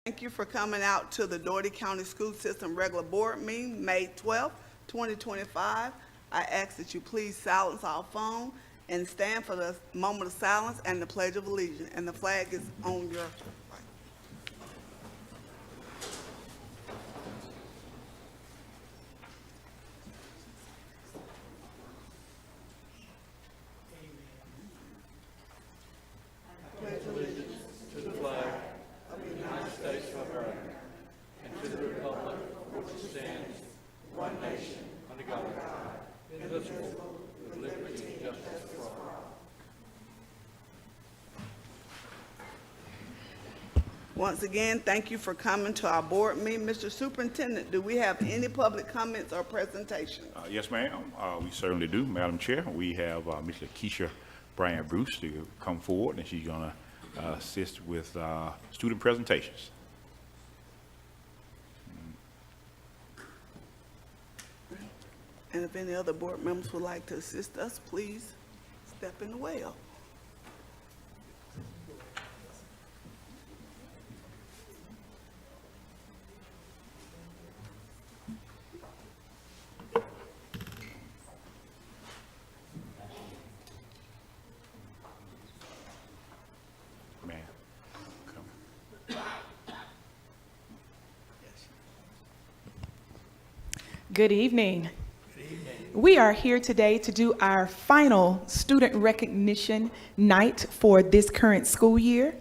Thank you for coming out to the Dougherty County School System Regular Board Meeting, May 12th, 2025. I ask that you please silence our phone and stand for the moment of silence and the Pledge of Allegiance. And the flag is on your right. Pledge allegiance to the flag of the United States of America and to the republic for which it stands, one nation, under God, indivisible, with liberty and justice for all. Once again, thank you for coming to our board meeting. Mr. Superintendent, do we have any public comments or presentations? Yes, ma'am. We certainly do, Madam Chair. We have Ms. Lakeisha Bryant Bruce to come forward, and she's going to assist with student presentations. And if any other board members would like to assist us, please step in the well. Ma'am, come. Good evening. We are here today to do our final student recognition night for this current school year.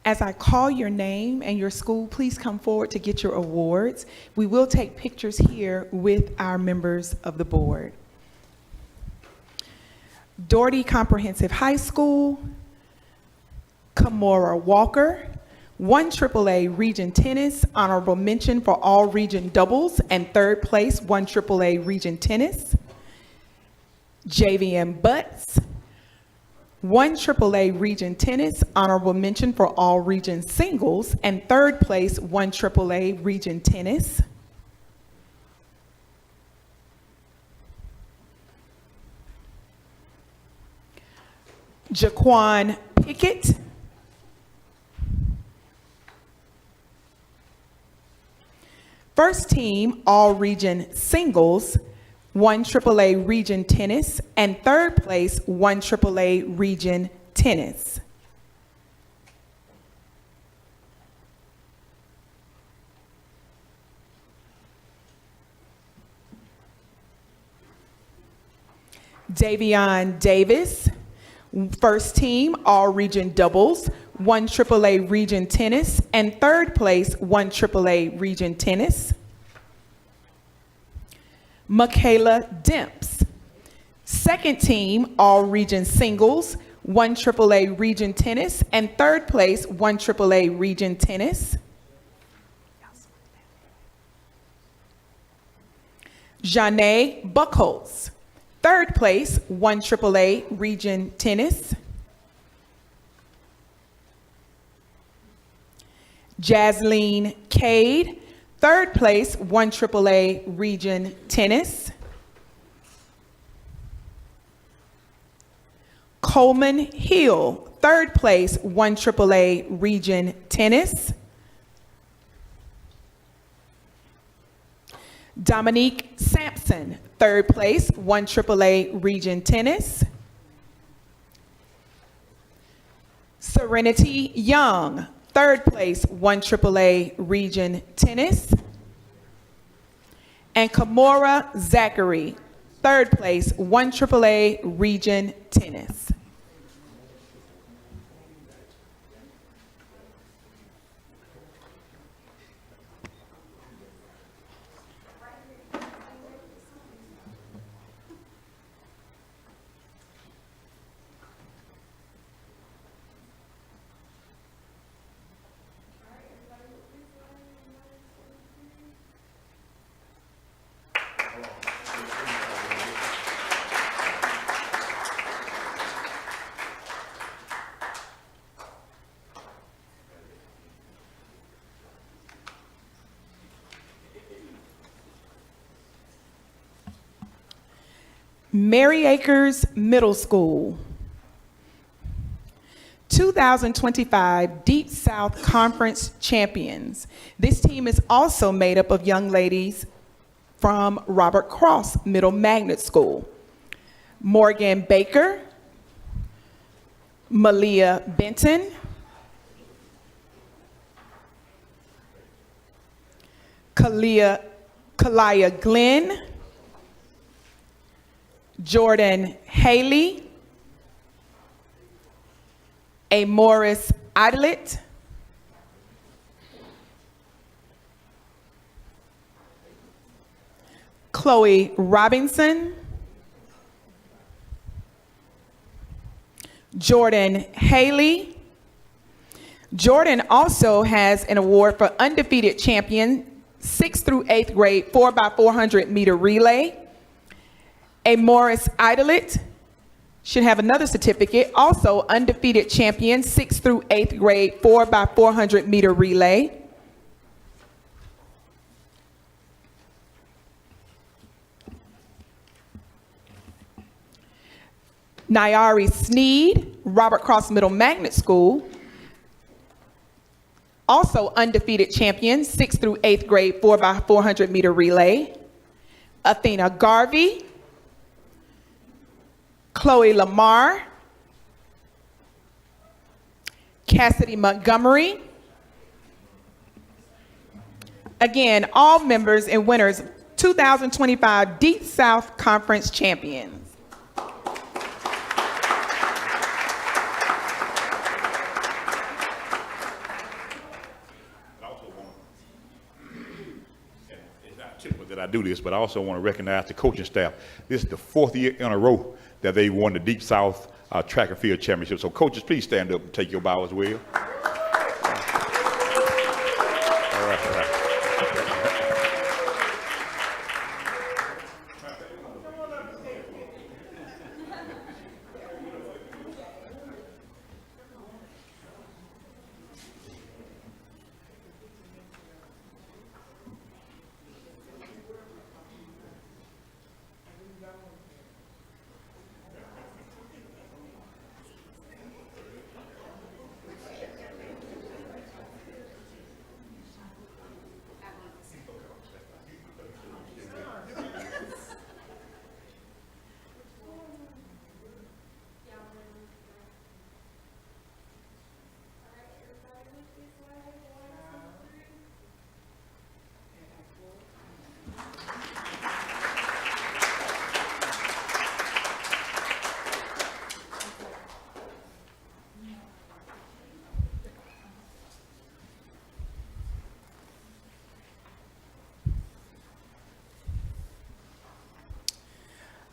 As I call your name and your school, please come forward to get your awards. We will take pictures here with our members of the board. Dougherty Comprehensive High School, Kamora Walker, 1 AAA Region Tennis, honorable mention for all region doubles, and 3rd place, 1 AAA Region Tennis. JVM Butts, 1 AAA Region Tennis, honorable mention for all region singles, and 3rd place, 1 AAA Region Tennis. Jaquan Pickett, first team all region singles, 1 AAA Region Tennis, and 3rd place, 1 AAA Region Tennis. Davion Davis, first team all region doubles, 1 AAA Region Tennis, and 3rd place, 1 AAA Region Tennis. Michaela Demps, second team all region singles, 1 AAA Region Tennis, and 3rd place, 1 AAA Region Tennis. Janae Buckholz, 3rd place, 1 AAA Region Tennis. Jasleen Cade, 3rd place, 1 AAA Region Tennis. Coleman Hill, 3rd place, 1 AAA Region Tennis. Dominique Sampson, 3rd place, 1 AAA Region Tennis. Serenity Young, 3rd place, 1 AAA Region Tennis. And Kamora Zachary, 3rd place, 1 AAA Region Tennis. Mary Acres Middle School. 2 2025 Deep South Conference champions. This team is also made up of young ladies from Robert Cross Middle Magnet School. Morgan Baker, Malia Benton, Kalia Glenn, Jordan Haley, A. Morris Idlet, Chloe Robinson, Jordan Haley. Jordan also has an award for undefeated champion 6th through 8th grade 4x400 meter relay. A. Morris Idlet should have another certificate, also undefeated champion 6th through 8th grade 4x400 meter relay. Nyari Sneed, Robert Cross Middle Magnet School, also undefeated champion 6th through 8th grade 4x400 meter relay. Athena Garvey, Chloe Lamar, Cassidy Montgomery. Again, all members and winners 2025 Deep South Conference champions. That I do this, but I also want to recognize the coaching staff. This is the 4th year in a row that they won the Deep South Track and Field Championship. So coaches, please stand up and take your bow as well. All right, all right.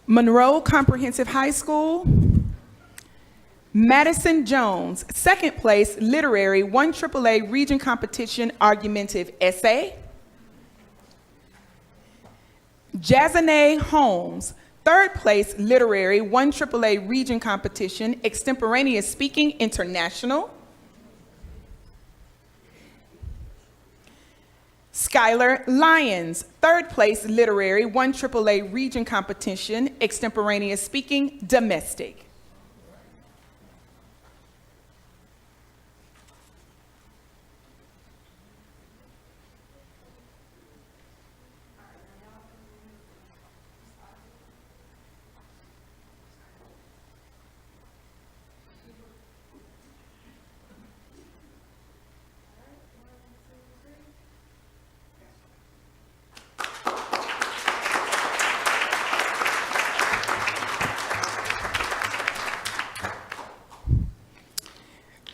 Monroe Comprehensive High School, Madison Jones, 2nd place, literary, 1 AAA region competition, argumentative essay. Jazanae Holmes, 3rd place, literary, 1 AAA region competition, extemporaneous speaking, international. Skylar Lyons, 3rd place, literary, 1 AAA region competition, extemporaneous speaking, domestic.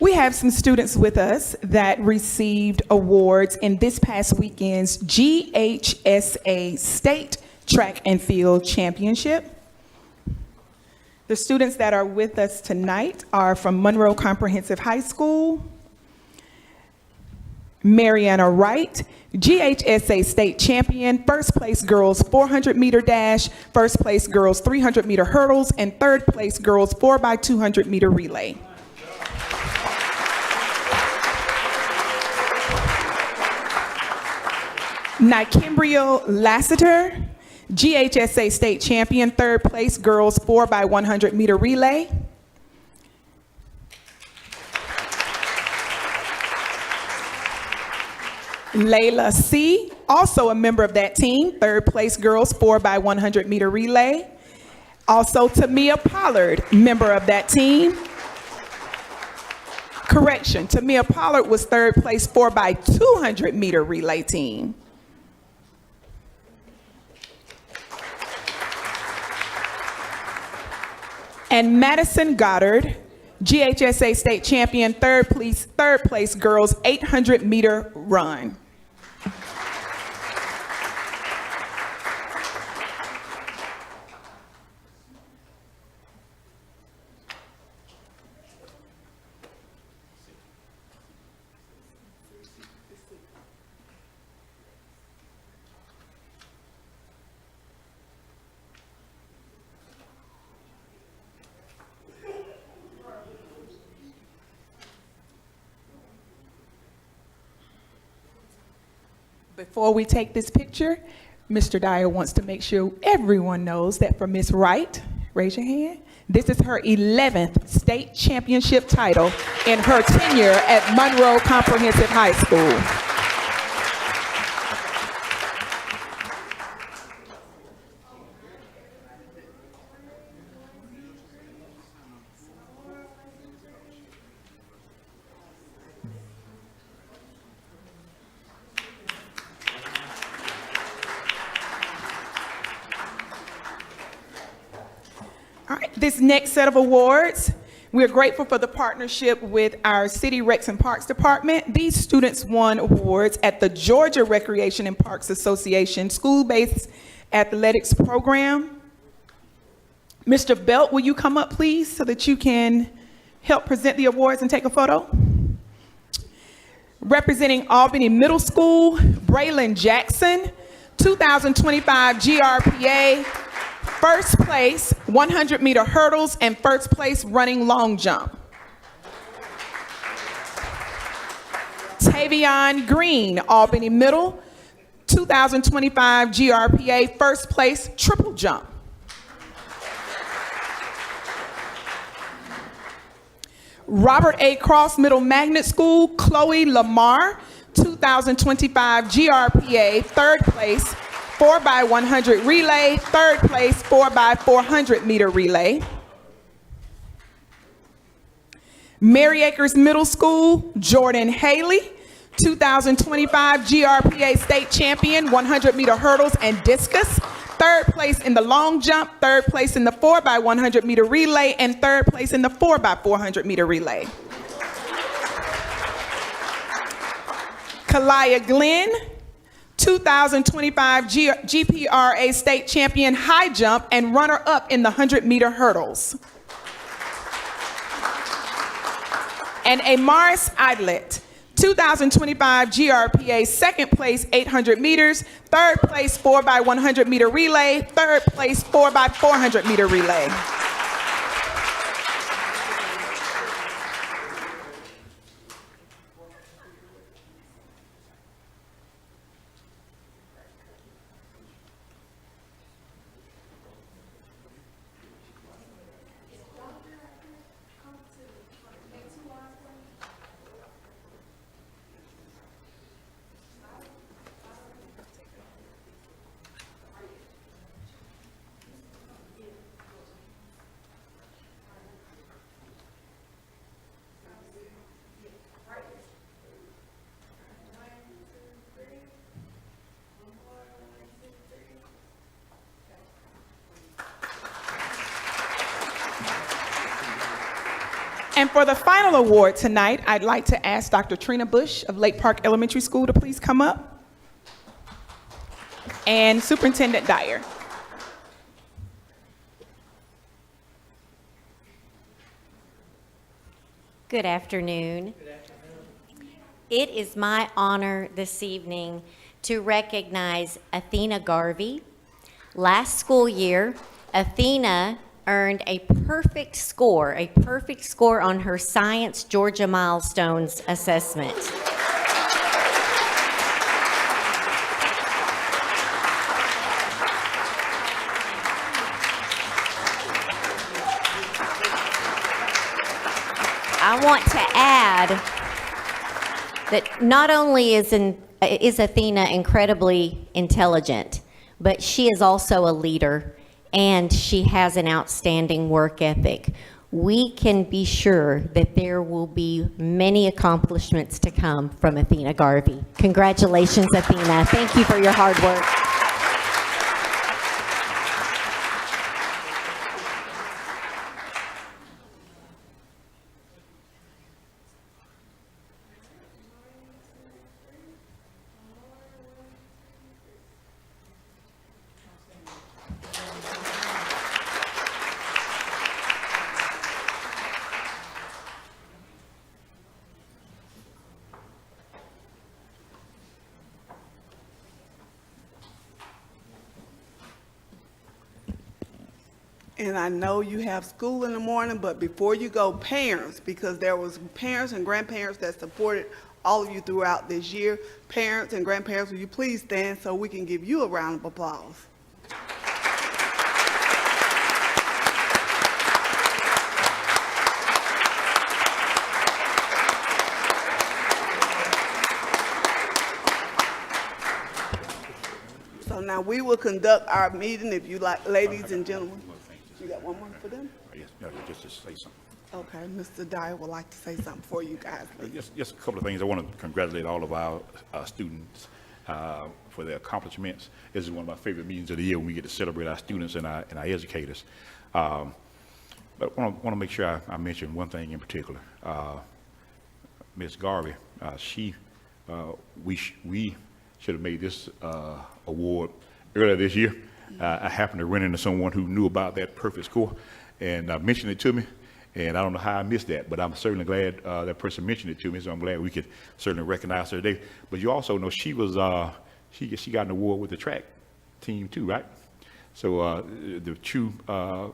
We have some students with us that received awards in this past weekend's GHSA State Track and Field Championship. The students that are with us tonight are from Monroe Comprehensive High School. Mariana Wright, GHSA State Champion, 1st place girls 400 meter dash, 1st place girls 300 meter hurdles, and 3rd place girls 4x200 meter relay. Nikimbrio Lassiter, GHSA State Champion, 3rd place, girls 4x100 meter relay. Layla C., also a member of that team, third place girls 4x100 meter relay. Also Tamia Pollard, member of that team. Correction, Tamia Pollard was third place 4x200 meter relay team. And Madison Goddard, GHSA state champion, third place girls 800 meter run. Before we take this picture, Mr. Dyer wants to make sure everyone knows that for Miss Wright, raise your hand, this is her 11th state championship title in her tenure at Monroe Comprehensive High School. All right, this next set of awards, we're grateful for the partnership with our City Recs and Parks Department. These students won awards at the Georgia Recreation and Parks Association School-Based Athletics Program. Mr. Belt, will you come up, please, so that you can help present the awards and take a photo? Representing Albany Middle School, Braylon Jackson, 2025 GRPA, first place 100 meter hurdles and first place running long jump. Tavion Green, Albany Middle, 2025 GRPA, first place triple jump. Robert A. Cross Middle Magnet School, Chloe Lamar, 2025 GRPA, third place 4x100 relay, third place 4x400 meter relay. Mary Acres Middle School, Jordan Haley, 2025 GRPA state champion, 100 meter hurdles and discus, third place in the long jump, third place in the 4x100 meter relay, and third place in the 4x400 meter relay. Kalia Glenn, 2025 GPRA state champion high jump and runner-up in the 100 meter hurdles. And Amaris Idlet, 2025 GRPA second place 800 meters, third place 4x100 meter relay, third place 4x400 meter relay. And for the final award tonight, I'd like to ask Dr. Trina Bush of Lake Park Elementary School to please come up. And Superintendent Dyer. Good afternoon. It is my honor this evening to recognize Athena Garvey. Last school year, Athena earned a perfect score on her Science Georgia Milestones assessment. I want to add that not only is is Athena incredibly intelligent, but she is also a leader, and she has an outstanding work ethic. We can be sure that there will be many accomplishments to come from Athena Garvey. Congratulations, Athena. Thank you for your hard work. And I know you have school in the morning, but before you go, parents, because there was parents and grandparents that supported all of you throughout this year. Parents and grandparents, will you please stand so we can give you a round of applause? So now we will conduct our meeting, if you like, ladies and gentlemen. You got one more for them? Yes, no, just to say something. Okay, Mr. Dyer would like to say something for you guys, please. Just a couple of things. I want to congratulate all of our students for their accomplishments. This is one of my favorite meetings of the year when we get to celebrate our students and our educators. But I want to make sure I mention one thing in particular. Ms. Garvey, we should have made this award earlier this year. I happened to run into someone who knew about that perfect score and mentioned it to me. And I don't know how I missed that, but I'm certainly glad that person mentioned it to me. So I'm glad we could certainly recognize her today. But you also know she was she got an award with the track team too, right? So the true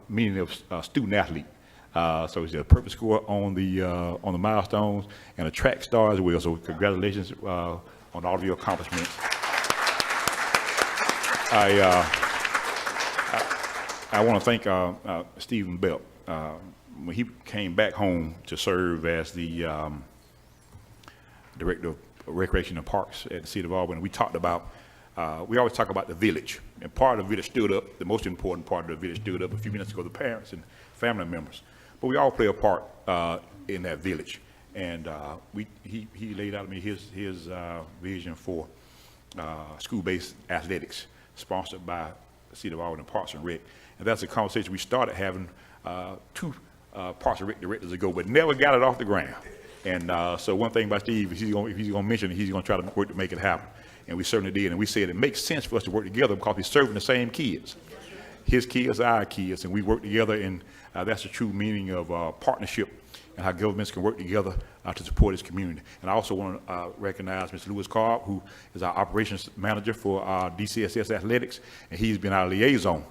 meaning of student athlete. So it's a perfect score on the milestones and a track star as well. So congratulations on all of your accomplishments. I want to thank Stephen Belt. When he came back home to serve as the Director of Recreation and Parks at the City of Auburn, we talked about, we always talk about the village. And part of the village stood up, the most important part of the village stood up a few minutes ago, the parents and family members. But we all play a part in that village. And he laid out to me his vision for school-based athletics, sponsored by the City of Auburn and Parks and Rec. And that's a conversation we started having two Parks and Rec directors ago, but never got it off the ground. And so one thing about Steve, if he's going to mention it, he's going to try to work to make it happen. And we certainly did. And we said it makes sense for us to work together because we're serving the same kids. His kids are our kids, and we work together, and that's the true meaning of partnership and how governments can work together to support its community. And I also want to recognize Mr. Lewis Carr, who is our operations manager for our DCSS athletics, and he's been our liaison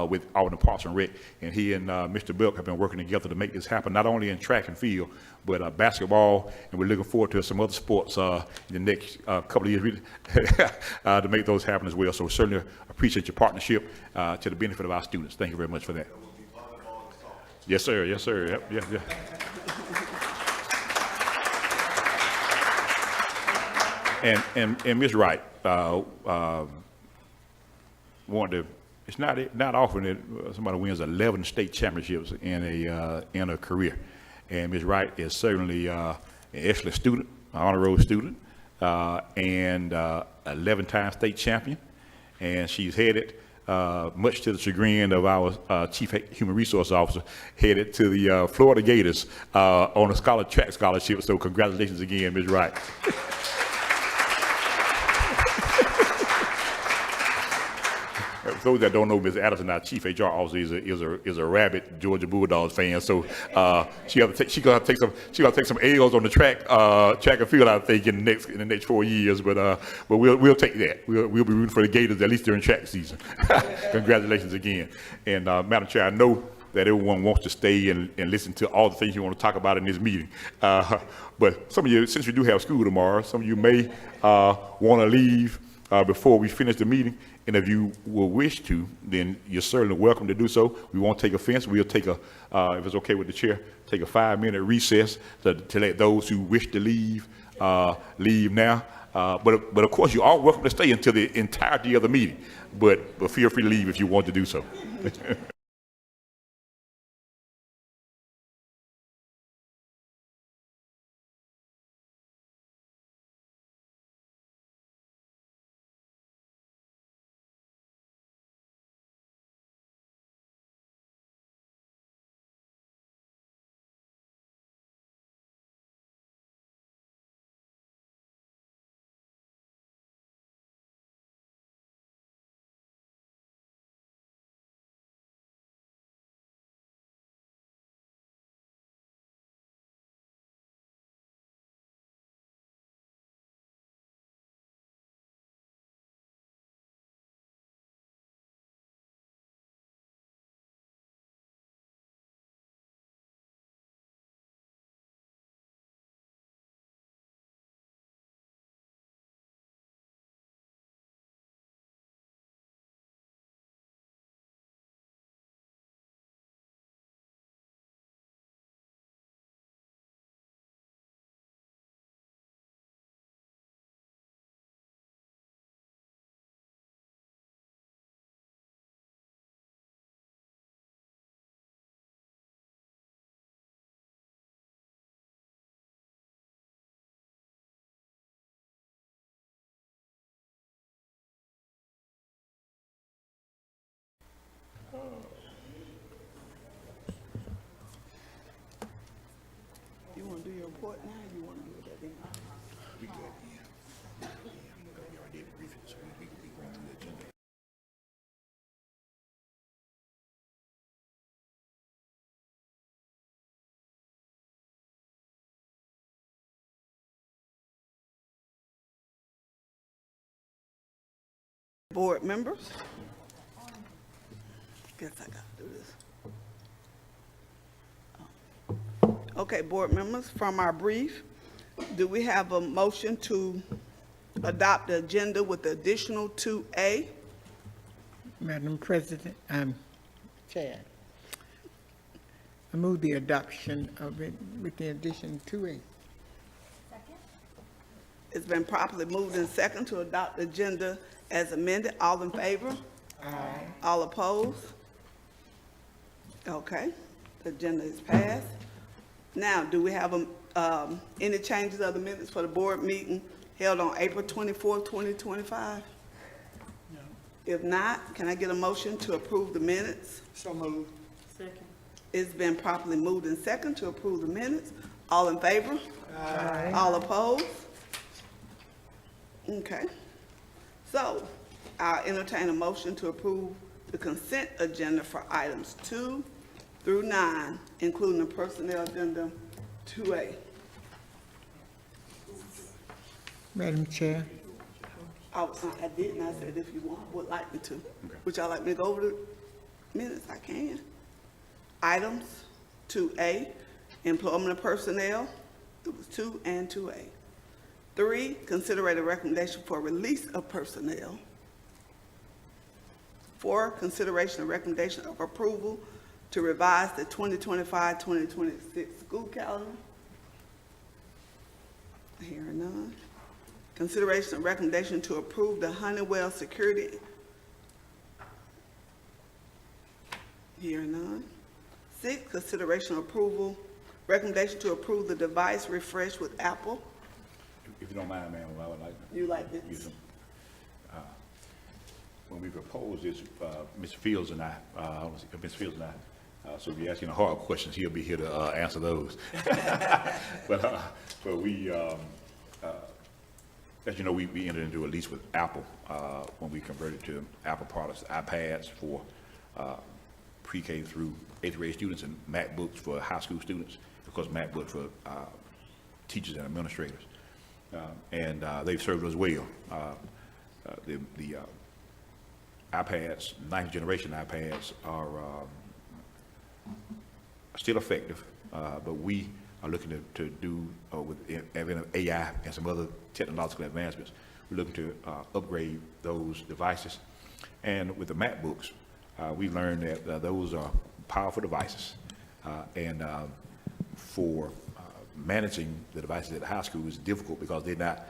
with Auburn Parks and Rec, and he and Mr. Bilk have been working together to make this happen, not only in track and field, but basketball, and we're looking forward to some other sports in the next couple of years to make those happen as well. So we certainly appreciate your partnership to the benefit of our students. Thank you very much for that. Yes, sir. Yes, sir. Yep. Yeah. And Ms. Wright wanted to. It's not often that somebody wins 11 state championships in a career, and Ms. Wright is certainly an excellent student, an honor roll student, and 11-time state champion, and she's headed, much to the chagrin of our Chief Human Resource Officer, headed to the Florida Gators on a track scholarship. So congratulations again, Ms. Wright. For those that don't know, Ms. Addison, our Chief HR Officer, is a rabid Georgia Bulldogs fan. So she's gonna take some L's on the track and field, I think, in the next 4 years. But we'll take that. We'll be rooting for the Gators at least during track season. Congratulations again. And Madam Chair, I know that everyone wants to stay and listen to all the things you want to talk about in this meeting. But some of you, since we do have school tomorrow, some of you may want to leave before we finish the meeting. And if you will wish to, then you're certainly welcome to do so. We won't take offense. We'll take if it's okay with the chair, take a 5-minute recess to let those who wish to leave leave now. But of course, you're all welcome to stay until the entirety of the meeting. But feel free to leave if you want to do so. You want to do your report now, or you want to do it at the end? We good, yeah. We already did brief it, so we going through the agenda. Board members? Guess I got to do this. Okay, board members, from our brief, do we have a motion to adopt the agenda with the additional 2A? Madam President, Chair, I move the adoption of it with the addition to it. It's been properly moved in second to adopt the agenda as amended. All in favor? Aye. All opposed? Okay, the agenda is passed. Now, do we have any changes of the minutes for the board meeting held on April 24th, 2025? No. If not, can I get a motion to approve the minutes? So moved. It's been properly moved in second to approve the minutes. All in favor? Aye. All opposed? Okay. So I'll entertain a motion to approve the consent agenda for items 2 through 9, including the personnel addendum 2A. Madam Chair, I did, and I said if you would like me to. Would y'all like me to go over the minutes? I can. Items 2A, employment of personnel, it was 2 and 2A. 3, consider a recommendation for release of personnel. 4, consideration of recommendation of approval to revise the 2025-2026 school calendar. Hearing none. Consideration of recommendation to approve the Honeywell security. Hearing none. 6, consideration of approval, recommendation to approve the device refresh with Apple. If you don't mind, ma'am, I would like to. You like this? use them. When we proposed this, Mr. Fields and I, so if you're asking the hard questions, he'll be here to answer those. But we, as you know, we entered into a lease with Apple when we converted to Apple products, iPads for pre-K through 8th grade students and MacBooks for high school students, of course, MacBook for teachers and administrators. And they've served us well. The iPads, 9th generation iPads are still effective, but we are looking to do with having AI and some other technological advancements. We're looking to upgrade those devices. And with the MacBooks, we learned that those are powerful devices. And for managing the devices at the high school is difficult because they're not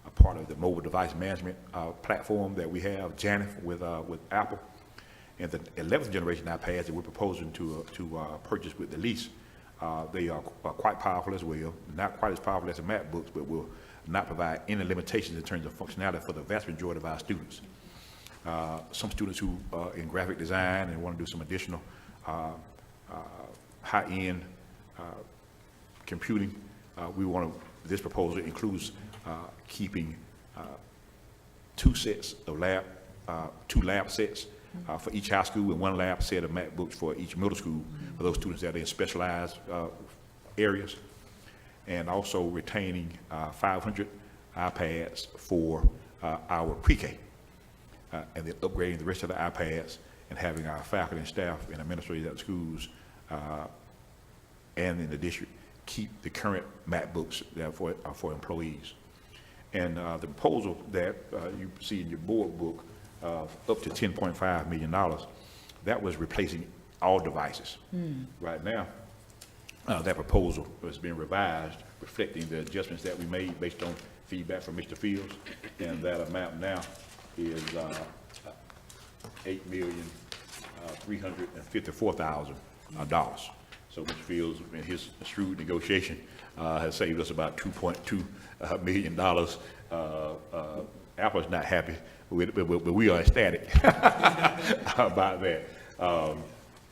a part of the mobile device management platform that we have, JANIF, with Apple. And the 11th generation iPads that we're proposing to purchase with the lease, they are quite powerful as well. Not quite as powerful as the MacBooks, but will not provide any limitations in terms of functionality for the vast majority of our students. Some students who are in graphic design and want to do some additional high-end computing, this proposal includes keeping two lab sets for each high school and one lab set of MacBooks for each middle school for those students that are in specialized areas, and also retaining 500 iPads for our pre-K, and then upgrading the rest of the iPads and having our faculty and staff and administrators at the schools and in the district keep the current MacBooks that are for employees. And the proposal that you see in your board book of up to $10.5 million, that was replacing all devices. Right now, that proposal has been revised, reflecting the adjustments that we made based on feedback from Mr. Fields, and that amount now is $8,354,000. So Mr. Fields, in his shrewd negotiation, has saved us about $2.2 million. Apple's not happy, but we are ecstatic about that. Are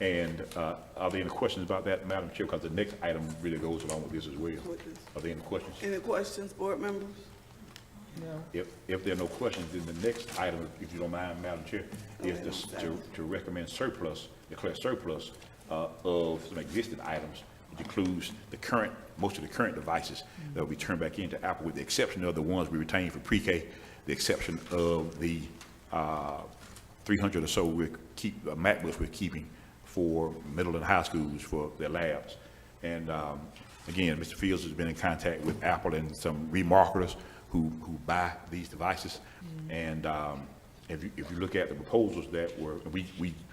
there any questions about that, Madam Chair? Because the next item really goes along with this as well. Are there any questions? Any questions, board members? No. If there are no questions, then the next item, if you don't mind, Madam Chair, is to recommend surplus, declare surplus of some existing items, which includes most of the current devices that will be turned back into Apple, with the exception of the ones we retained for pre-K, the exception of the 300 or so MacBooks we're keeping for middle and high schools for their labs. And again, Mr. Fields has been in contact with Apple and some remarketers who buy these devices. And if you look at the proposals that were, we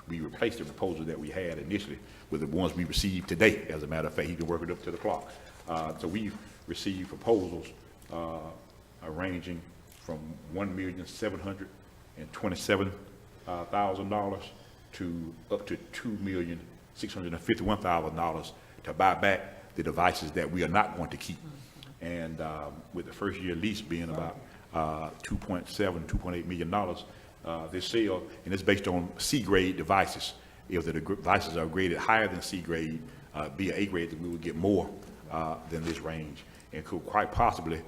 replaced the proposals that we had initially with the ones we received today. As a matter of fact, he's been working up to the clock. So we've received proposals ranging from $1,727,000 to up to $2,651,000 to buy back the devices that we are not going to keep. And with the first year lease being about $2.8 million, this sale, and it's based on C grade devices. If the devices are graded higher than C grade, be an A grade, then we would get more than this range, and could quite possibly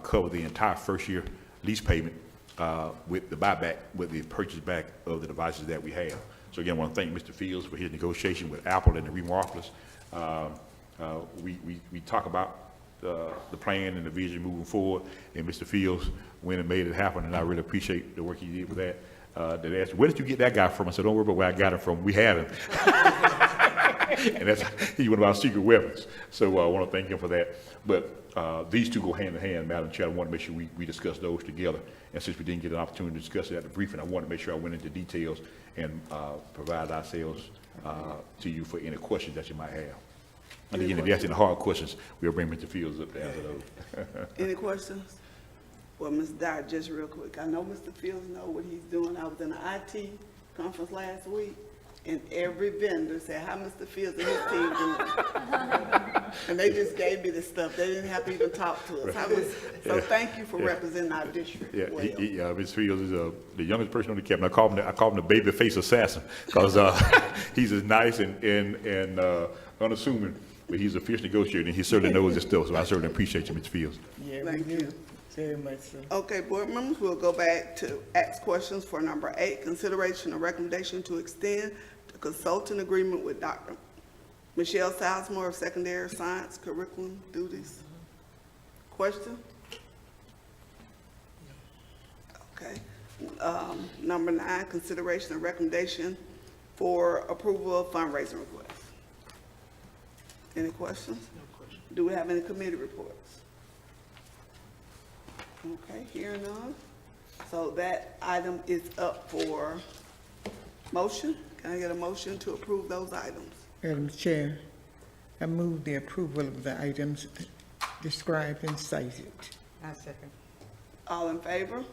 cover the entire first year lease payment with the buyback, with the purchase back of the devices that we have. So again, I want to thank Mr. Fields for his negotiation with Apple and the remarketers. We talk about the plan and the vision moving forward, and Mr. Fields went and made it happen, and I really appreciate the work he did with that. They asked, where did you get that guy from? I said, don't worry about where I got him from. We had him. And he's one of our secret weapons. So I want to thank him for that. But these two go hand in hand, Madam Chair. I want to make sure we discuss those together. And since we didn't get an opportunity to discuss it at the briefing, I want to make sure I went into details and provide ourselves to you for any questions that you might have. And again, if you ask any hard questions, we'll bring Mr. Fields up to answer those. Any questions? Well, Ms. Dyer, just real quick, I know Mr. Fields knows what he's doing. I was in an IT conference last week, and every vendor said, how Mr. Fields and his team doing? And they just gave me the stuff. They didn't have to even talk to us. So thank you for representing our district well. Mr. Fields is the youngest person on the cabinet. I call him the baby face assassin, because he's as nice and unassuming, but he's a fierce negotiator, and he certainly knows his stuff. So I certainly appreciate you, Mr. Fields. Yeah, Thank you. very much so. Okay, board members, we'll go back to ask questions for number 8, consideration of recommendation to extend the consulting agreement with Dr. Michelle Salzmore of Secondary Science Curriculum Duties. Question? Okay. Number 9, consideration of recommendation for approval of fundraising requests. Any questions? No questions. Do we have any committee reports? Okay, hearing none. So that item is up for motion. Can I get a motion to approve those items? Madam Chair, I move the approval of the items described and cited. I second. All in favor?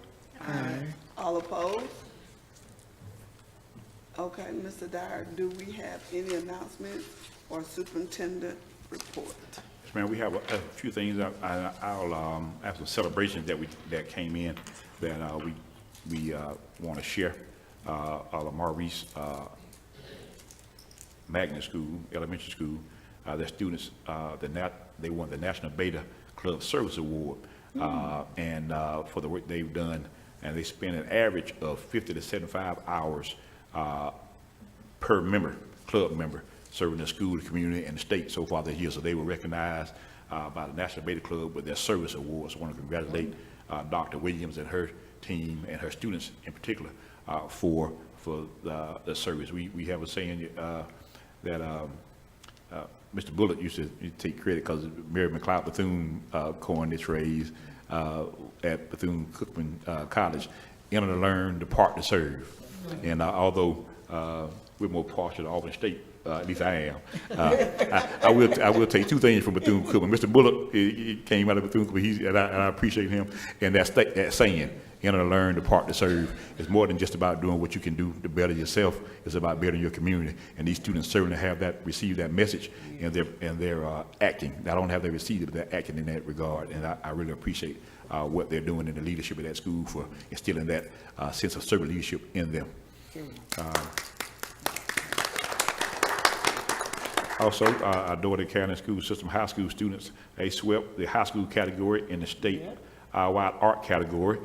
Aye. All opposed? Okay, Mr. Dyer, do we have any announcements or superintendent report? Yes, ma'am, we have a few things. I'll have some celebrations that came in that we want to share. Maurice Magnet School, elementary school, their students, they won the National Beta Club Service Award, and for the work they've done, and they spend an average of 50 to 75 hours per club member, serving the school, the community, and the state so far this year. So they were recognized by the National Beta Club with their service awards. I want to congratulate Dr. Williams and her team and her students in particular for the service. We have a saying that Mr. Bullitt used to take credit because Mary McLeod Bethune coined this phrase at Bethune-Cookman College: enter to learn, depart to serve. And although we're more partial to Auburn State, at least I am, I will take two things from Bethune-Cookman. Mr. Bullitt, he came out of Bethune-Cookman, and I appreciate him. And that saying, enter to learn, depart to serve, is more than just about doing what you can do to better yourself. It's about bettering your community. And these students certainly have received that message, and they're acting. Not only have they received it, but they're acting in that regard. And I really appreciate what they're doing in the leadership of that school for instilling that sense of servant leadership in them. Also, our Doherty County School System high school students, they swept the high school category in the state-wide art category.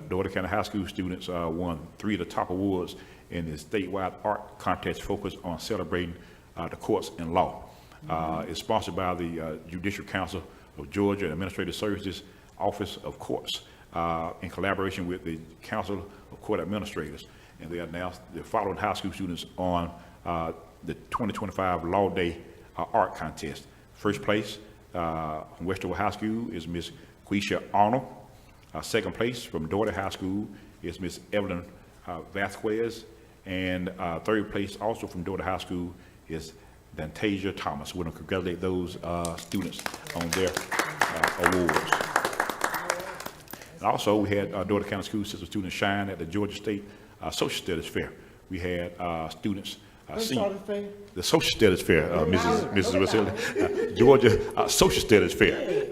Doherty County high school students won 3 of the top awards in the statewide art contest focused on celebrating the courts and law. It's sponsored by the Judicial Council of Georgia and Administrative Services Office of Courts in collaboration with the Council of Court Administrators. And they announced the following high school students on the 2025 Law Day Art Contest. First place from Westover High School is Miss Quisha Arnold. Second place from Doherty High School is Miss Evelyn Vasquez. And third place also from Doherty High School is Dantasia Thomas. We want to congratulate those students on their awards. And also, we had Doherty County School System students shine at the Georgia State Social Studies Fair. We had students the Social Studies Fair, Mrs. Vasily, Georgia Social Studies Fair.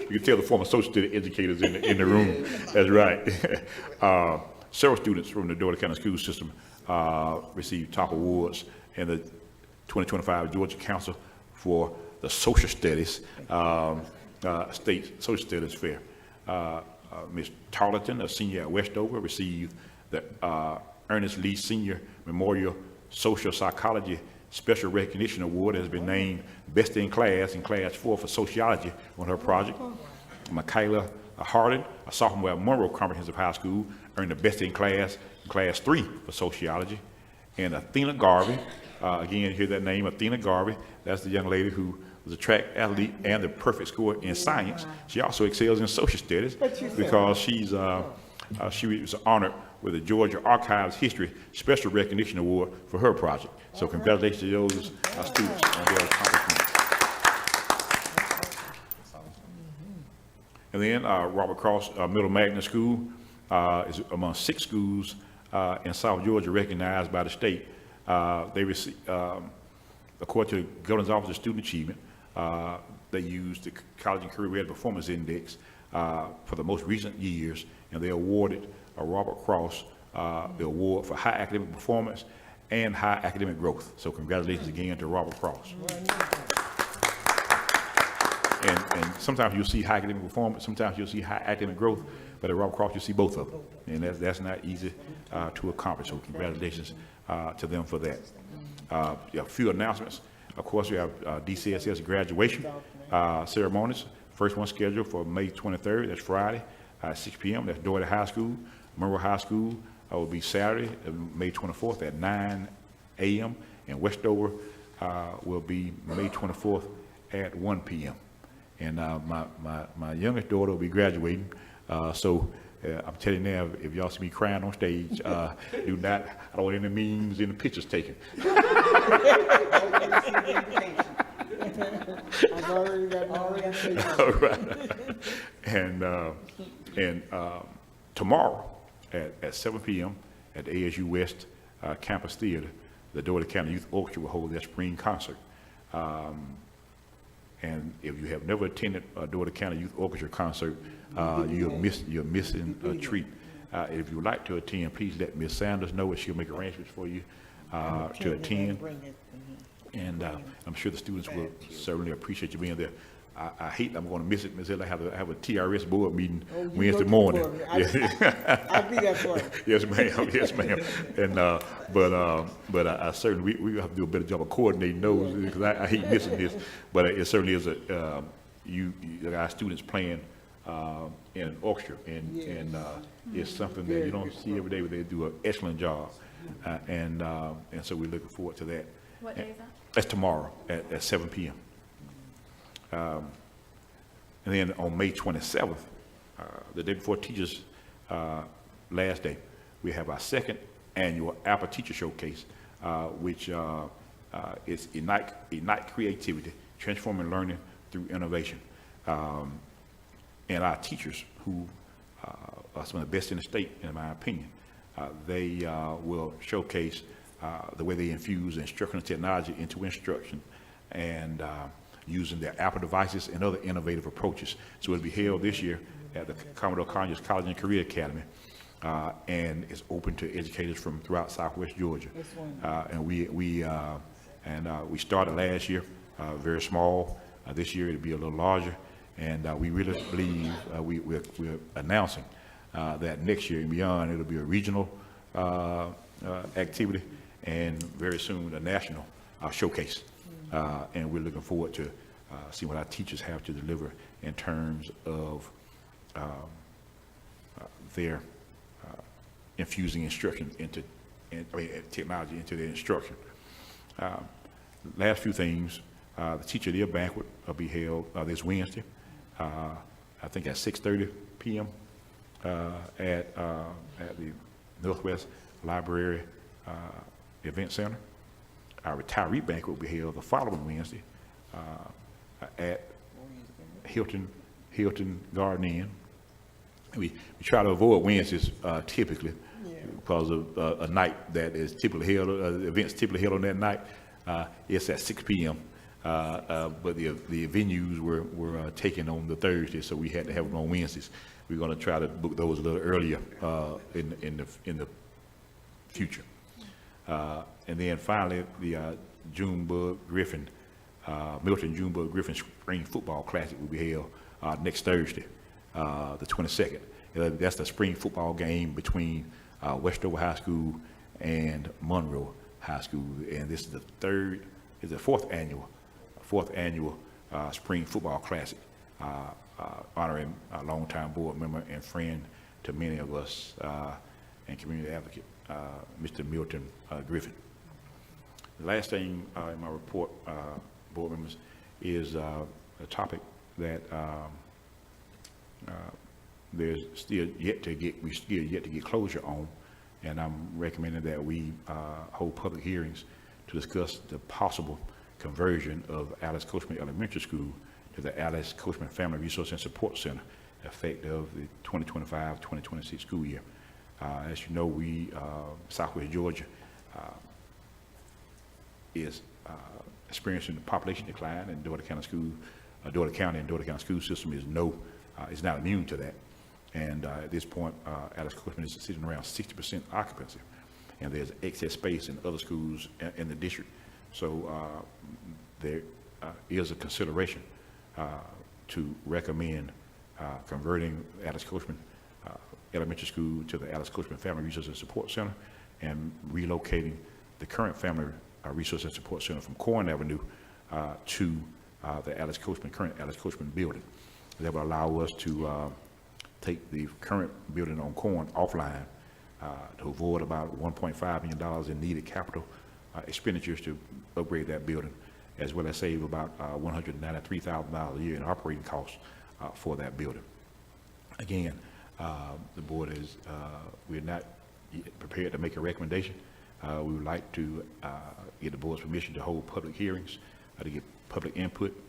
You can tell the former social studies educators in the room. That's right. Several students from the Doherty County School System received top awards in the 2025 Georgia Council for the Social Studies State Social Studies Fair. Ms. Tarleton, a senior at Westover, received the Ernest Lee Senior Memorial Social Psychology Special Recognition Award. Has been named Best in Class 4 for Sociology on her project. Michaela Hardin, a sophomore at Monroe Comprehensive High School, earned the Best in Class 3 for Sociology. And Athena Garvey, again, you hear that name, Athena Garvey, that's the young lady who was a track athlete and the perfect score in science. She also excels in social studies because she was honored with the Georgia Archives History Special Recognition Award for her project. So congratulations to those students on their accomplishments. And then Robert Cross Middle Magnet School is among 6 schools in South Georgia recognized by the state. They received, according to the Governor's Office of Student Achievement, they used the College and Career Ready Performance Index for the most recent years, and they awarded Robert Cross the award for high academic performance and high academic growth. So congratulations again to Robert Cross. And sometimes you'll see high academic performance, sometimes you'll see high academic growth, but at Robert Cross you'll see both of them. And that's not easy to accomplish, so congratulations to them for that. A few announcements. Of course, we have DCSS graduation ceremonies. First one scheduled for May 23rd, that's Friday, 6 p.m. That's Doherty High School. Monroe High School will be Saturday, May 24th at 9 a.m. And Westover will be May 24th at 1 p.m. And my youngest daughter will be graduating, so I'm telling you now, if y'all see me crying on stage, I don't want any memes, any pictures taken. I've already got my orientation. All right. And tomorrow at 7 p.m. at the ASU West Campus Theater, the Doherty County Youth Orchestra will hold their spring concert. And if you have never attended a Doherty County Youth Orchestra concert, you're missing a treat. If you would like to attend, please let Ms. Sanders know, and she'll make arrangements for you to attend. And I'm sure the students will certainly appreciate you being there. I hate I'm going to miss it, Ms. Hill. I have a TRS board meeting Wednesday morning. I'll be there for you. Yes, ma'am. Yes, ma'am. And but I certainly we have to do a better job of coordinating those, because I hate missing this. But it certainly is our students playing in an orchestra, and it's something that you don't see every day, but they do an excellent job, and so we're looking forward to that. What day is that? That's tomorrow at 7 p.m. And then on May 27th, the day before Teachers' last day, we have our second annual Apple Teacher Showcase, which is Ignite Creativity, Transforming Learning Through Innovation. And our teachers, who are some of the best in the state, in my opinion, they will showcase the way they infuse instructional technology into instruction, and using their Apple devices and other innovative approaches. So it'll be held this year at the Commodore Conyers College and Career Academy, and it's open to educators from throughout Southwest Georgia. And we started last year very small. This year it'll be a little larger, and we really believe we're announcing that next year and beyond it'll be a regional activity, and very soon a national showcase. And we're looking forward to see what our teachers have to deliver in terms of their infusing instruction technology into their instruction. Last few things, the Teacher of the Year banquet will be held this Wednesday, I think at 6:30 p.m. At the Northwest Library Event Center. Our retiree banquet will be held the following Wednesday at Hilton Garden Inn. We try to avoid Wednesdays typically because of a night that is typically held, events typically held on that night. It's at 6 p.m. But the venues were taken on the Thursday, so we had to have them on Wednesdays. We're going to try to book those a little earlier in the future. And then finally, the Milton Junebug Griffin Spring Football Classic will be held next Thursday, the 22nd. That's the spring football game between Westover High School and Monroe High School, and this is the fourth annual Spring Football Classic, honoring a longtime board member and friend to many of us and community advocate, Mr. Milton Griffin. The last thing in my report, board members, is a topic that we're still yet to get closure on, and I'm recommending that we hold public hearings to discuss the possible conversion of Alice Coachman Elementary School to the Alice Coachman Family Resource and Support Center, effective the 2025-2026 school year. As you know, Southwest Georgia is experiencing population decline, and Doherty County and Doherty County school system is not immune to that. And at this point, Alice Coachman is sitting around 60% occupancy, and there's excess space in other schools in the district. So there is a consideration to recommend converting Alice Coachman Elementary School to the Alice Coachman Family Resource and Support Center, and relocating the current Family Resource and Support Center from Corn Avenue to the current Alice Coachman building. That will allow us to take the current building on Corn offline to avoid about $1.5 million in needed capital expenditures to upgrade that building, as well as save about $193,000 a year in operating costs for that building. Again, the board is, we're not prepared to make a recommendation. We would like to get the board's permission to hold public hearings, to get public input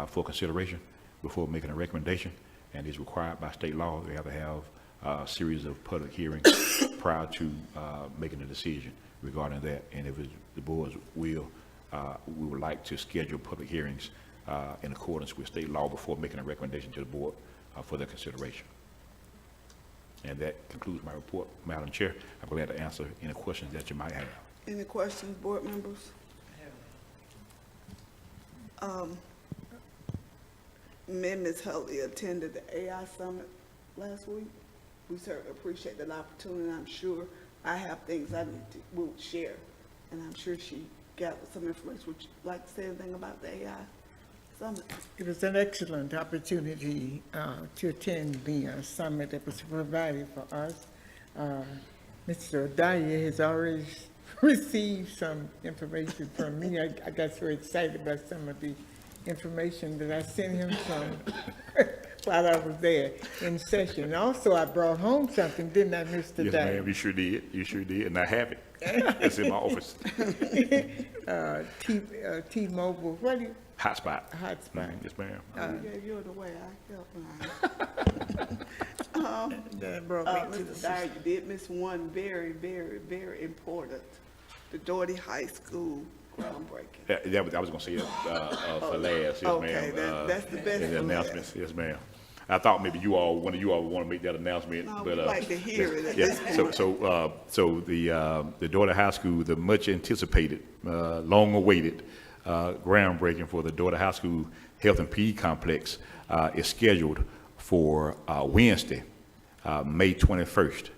for consideration before making a recommendation, and is required by state law. We have to have a series of public hearings prior to making a decision regarding that. And if the board's will, we would like to schedule public hearings in accordance with state law before making a recommendation to the board for their consideration. And that concludes my report, Madam Chair. I'm glad to answer any questions that you might have. Any questions, board members? Me and Ms. Huntley attended the AI Summit last week. We certainly appreciate that opportunity. I'm sure I have things I need to, will share, and I'm sure she gathered some information. Would you like to say anything about the AI Summit? It was an excellent opportunity to attend the summit that was provided for us. Mr. Dyer has already received some information from me. I got so excited about some of the information that I sent him from while I was there in session. Also, I brought home something, didn't I, Mr. Yes, Dyer? ma'am, you sure did. You sure did, and I have it. It's in my office. T-Mobile, what do you? Hotspot. Hotspot. Yes, ma'am. You gave yours away. I helped mine. That brought me to the Mr. Dyer, you did miss one very, very, very important, the Doherty High School groundbreaking. I was gonna say that for last, yes, Okay, ma'am. that's the best in the for last. announcements, yes, ma'am. I thought maybe one of you all would want to make that announcement, No, but we'd like to hear it at yeah. this point. So the Doherty High School, the much anticipated, long awaited groundbreaking for the Doherty High School Health and PE Complex is scheduled for Wednesday, May 21st.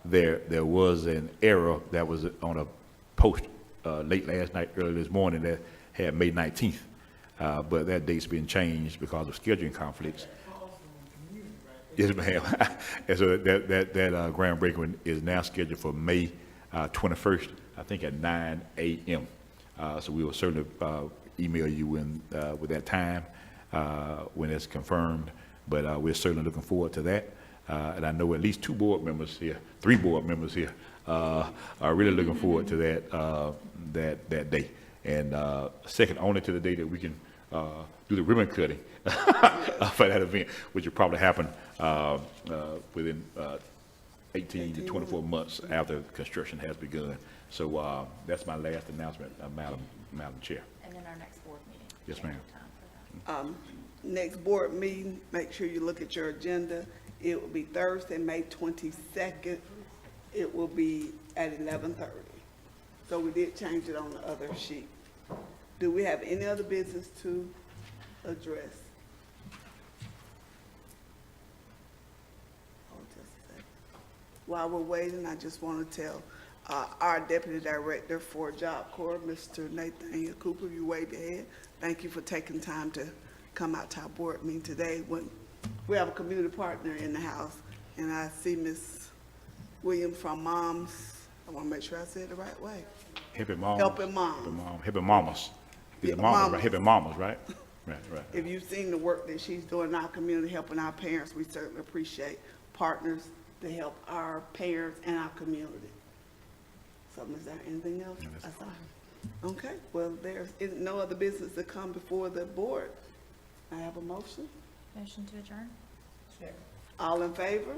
There was an error that was on a post late last night, early this morning, that had May 19th, but that date's been changed because of scheduling conflicts. Yes, ma'am. And so that groundbreaking is now scheduled for May 21st, I think at 9 a.m. So we will certainly email you with that time when it's confirmed, but we're certainly looking forward to that. And I know at least 2 board members here, 3 board members here, are really looking forward to that day. And second only to the day that we can do the ribbon cutting for that event, which will probably happen within 18 to 24 months after construction has begun. So that's my last announcement, Madam Chair. And then our next board meeting. Yes, ma'am. Time for that. Next board meeting, make sure you look at your agenda. It will be Thursday, May 22nd. It will be at 11:30. So we did change it on the other sheet. Do we have any other business to address? Oh, just a second. While we're waiting, I just want to tell our Deputy Director for Job Corps, Mr. Nathaniel Cooper, you waved your head. Thank you for taking time to come out to our board meeting today. When we have a community partner in the house, and I see Ms. Williams from Moms. I want to make sure I said it the right way. Helping Mamas. Helping Moms. Helping Mamas. Yeah, Mamas, right? mamas. Helping Mamas, right? Right. If you've seen the work that she's doing in our community, helping our parents, we certainly appreciate partners to help our parents and our community. So is there anything else? That's all. Okay, well, there's no other business to come before the board. I have a motion. Motion to adjourn? All in favor?